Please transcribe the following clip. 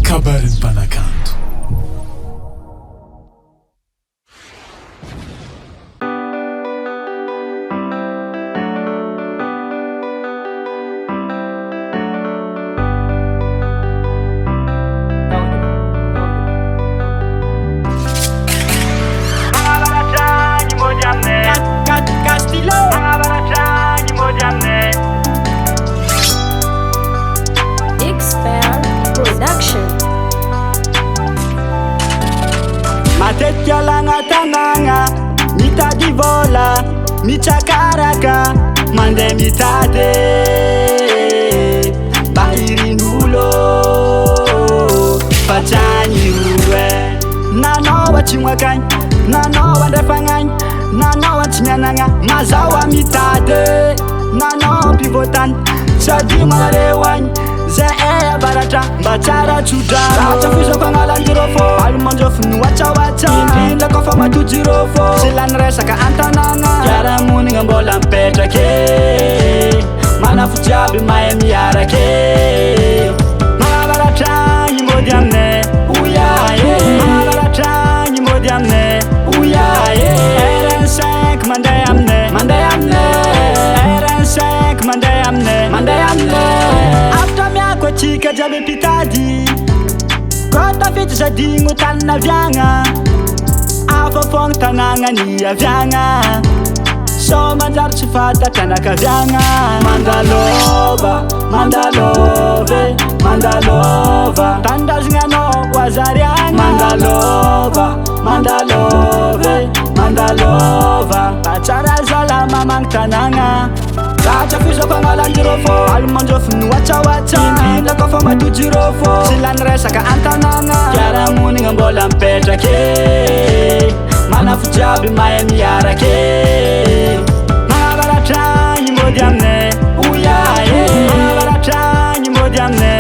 kabarin'ny mpanakanto. Matetika lagna tanagna mitady vola mitsakaraka mandeha mitady bahirin'olo fa tsagny roe nanao tsy moakagny nanao andrefagnaigny nanao tsy mianagna mazahoa mitady nanao mpivôtany sady marehoagny zay abaratra mba tsara tsotra ratsy fizako agnalandrô fô alomanjofo noatsaoatsa indrindra kofa matojirô fô tsy lany resaka antanagna fiarahamonigna mbola mipetrake manafo jiaby mahay miarake mahavaratrangy mody aminay oyae mahavaratrangy mody aminay oyae RN5 mandeha aminay mandeha aminay RN5 mandeha aminay mandeha aminay after miako atsika jiaby mpitady kota fitsy zadigno tany naviagna afa fogna tanagna ny aviagna so manjary tsy fantatra anakaviagna mandalova mandalove mandalova tandazignanao oazariagna mandalova mandalove mandalova atsara zalama magny tanagna ratsy fizako agnalandrô fô alomanjofo noatsaoatsa indrindra kofa matojirô fô tsy lany resaka antanagna fiarahamonigna mbola mipetrake manafo jiaby mahay miarake mahavaratrangy mody aminay oyae mahavaratrangy mody aminay